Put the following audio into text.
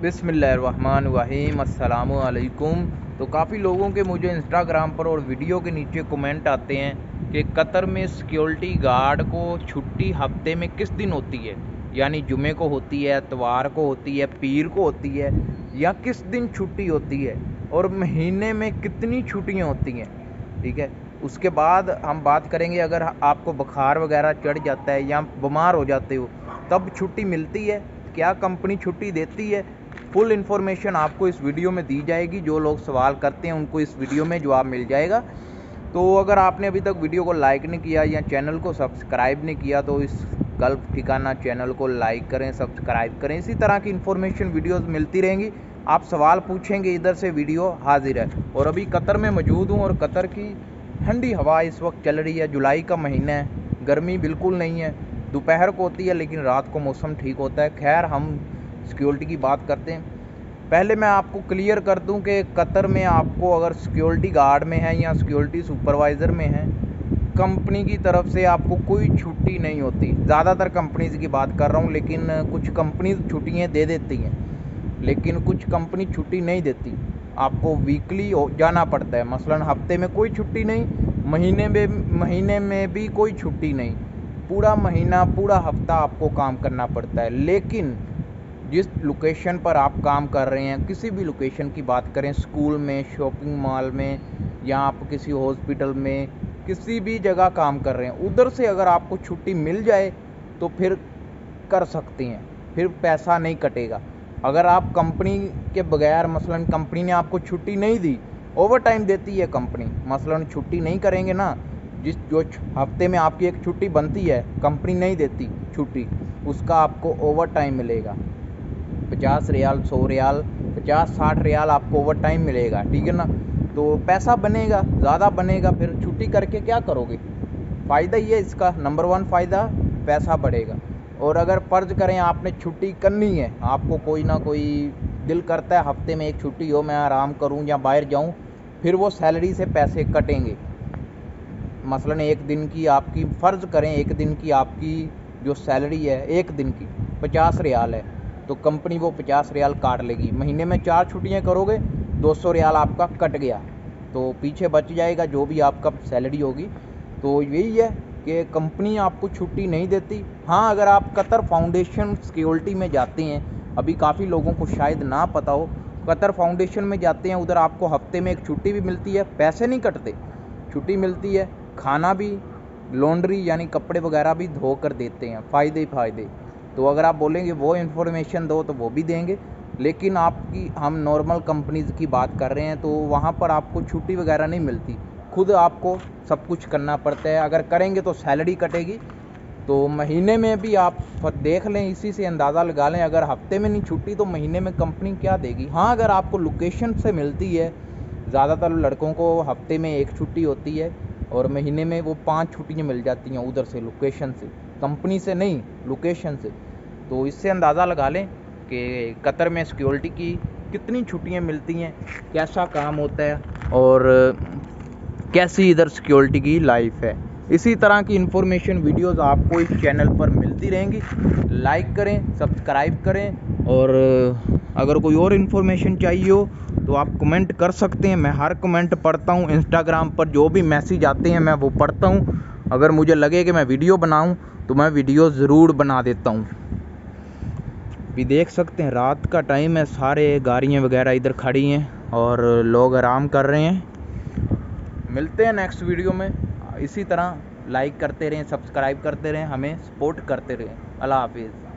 बिस्मिल्लाहिर्रहमानिर्रहीम अस्सलामु अलैकुम। तो काफ़ी लोगों के मुझे इंस्टाग्राम पर और वीडियो के नीचे कमेंट आते हैं कि कतर में सिक्योरिटी गार्ड को छुट्टी हफ्ते में किस दिन होती है, यानी जुमे को होती है, इतवार को होती है, पीर को होती है, या किस दिन छुट्टी होती है और महीने में कितनी छुट्टियाँ होती हैं। ठीक है, उसके बाद हम बात करेंगे अगर आपको बुखार वगैरह चढ़ जाता है या बीमार हो जाते हो तब छुट्टी मिलती है, क्या कंपनी छुट्टी देती है। फुल इन्फॉर्मेशन आपको इस वीडियो में दी जाएगी। जो लोग सवाल करते हैं उनको इस वीडियो में जवाब मिल जाएगा। तो अगर आपने अभी तक वीडियो को लाइक नहीं किया या चैनल को सब्सक्राइब नहीं किया तो इस गल्फ ठिकाना चैनल को लाइक करें, सब्सक्राइब करें। इसी तरह की इन्फॉर्मेशन वीडियोस मिलती रहेंगी। आप सवाल पूछेंगे, इधर से वीडियो हाजिर है। और अभी कतर में मौजूद हूँ और कतर की ठंडी हवा इस वक्त चल रही है। जुलाई का महीना है, गर्मी बिल्कुल नहीं है। दोपहर को होती है लेकिन रात को मौसम ठीक होता है। खैर, हम सिक्योरिटी की बात करते हैं। पहले मैं आपको क्लियर कर दूं कि कतर में आपको अगर सिक्योरिटी गार्ड में है या सिक्योरिटी सुपरवाइज़र में है, कंपनी की तरफ से आपको कोई छुट्टी नहीं होती। ज़्यादातर कंपनीज़ की बात कर रहा हूं, लेकिन कुछ कंपनीज छुट्टियां दे देती हैं, लेकिन कुछ कंपनी छुट्टी नहीं देती। आपको वीकली जाना पड़ता है। मसलन हफ्ते में कोई छुट्टी नहीं, महीने में भी कोई छुट्टी नहीं। पूरा महीना, पूरा हफ्ता आपको काम करना पड़ता है। लेकिन जिस लोकेशन पर आप काम कर रहे हैं, किसी भी लोकेशन की बात करें, स्कूल में, शॉपिंग मॉल में, या आप किसी हॉस्पिटल में, किसी भी जगह काम कर रहे हैं, उधर से अगर आपको छुट्टी मिल जाए तो फिर कर सकते हैं, फिर पैसा नहीं कटेगा। अगर आप कंपनी के बगैर, मसलन कंपनी ने आपको छुट्टी नहीं दी, ओवर टाइम देती है कंपनी, मसलन छुट्टी नहीं करेंगे ना, जो हफ्ते में आपकी एक छुट्टी बनती है, कंपनी नहीं देती छुट्टी, उसका आपको ओवर टाइम मिलेगा। 50 रियाल, 100 रियाल, 50-60 रियाल आपको ओवर टाइम मिलेगा। ठीक है ना, तो पैसा बनेगा, ज़्यादा बनेगा। फिर छुट्टी करके क्या करोगे? फ़ायदा ये है इसका, नंबर 1 फ़ायदा, पैसा बढ़ेगा। और अगर फ़र्ज़ करें आपने छुट्टी करनी है, आपको कोई ना कोई दिल करता है हफ्ते में एक छुट्टी हो, मैं आराम करूं या बाहर जाऊं, फिर वो सैलरी से पैसे कटेंगे। मसलन एक दिन की आपकी, फ़र्ज़ करें एक दिन की आपकी जो सैलरी है, एक दिन की 50 रियाल है, तो कंपनी वो 50 रियाल काट लेगी। महीने में 4 छुट्टियाँ करोगे, 200 रियाल आपका कट गया, तो पीछे बच जाएगा जो भी आपका सैलरी होगी। तो यही है कि कंपनी आपको छुट्टी नहीं देती। हाँ, अगर आप कतर फाउंडेशन सिक्योरिटी में जाते हैं, अभी काफ़ी लोगों को शायद ना पता हो, कतर फाउंडेशन में जाते हैं, उधर आपको हफ्ते में एक छुट्टी भी मिलती है, पैसे नहीं कटते, छुट्टी मिलती है, खाना भी, लॉन्ड्री यानी कपड़े वगैरह भी धो कर देते हैं। फ़ायदे ही फ़ायदे। तो अगर आप बोलेंगे वो इन्फॉर्मेशन दो तो वो भी देंगे, लेकिन हम नॉर्मल कंपनीज़ की बात कर रहे हैं, तो वहाँ पर आपको छुट्टी वगैरह नहीं मिलती, खुद आपको सब कुछ करना पड़ता है। अगर करेंगे तो सैलरी कटेगी। तो महीने में भी आप देख लें, इसी से अंदाज़ा लगा लें, अगर हफ्ते में नहीं छुट्टी तो महीने में कंपनी क्या देगी। हाँ, अगर आपको लोकेशन से मिलती है, ज़्यादातर लड़कों को हफ्ते में एक छुट्टी होती है और महीने में वो 5 छुट्टियाँ मिल जाती हैं उधर से, लोकेशन से, कंपनी से नहीं, लोकेशन से। तो इससे अंदाज़ा लगा लें कि कतर में सिक्योरिटी की कितनी छुट्टियाँ मिलती हैं, कैसा काम होता है और कैसी इधर सिक्योरिटी की लाइफ है। इसी तरह की इन्फॉर्मेशन वीडियोस आपको इस चैनल पर मिलती रहेंगी। लाइक करें, सब्सक्राइब करें, और अगर कोई और इन्फॉर्मेशन चाहिए हो तो आप कमेंट कर सकते हैं। मैं हर कमेंट पढ़ता हूँ। इंस्टाग्राम पर जो भी मैसेज आते हैं मैं वो पढ़ता हूँ। अगर मुझे लगे कि मैं वीडियो बनाऊँ तो मैं वीडियो ज़रूर बना देता हूँ। भी देख सकते हैं रात का टाइम है, सारे गाड़ियाँ वगैरह इधर खड़ी हैं और लोग आराम कर रहे हैं। मिलते हैं नेक्स्ट वीडियो में। इसी तरह लाइक करते रहें, सब्सक्राइब करते रहें, हमें सपोर्ट करते रहें। अल्लाह हाफिज़।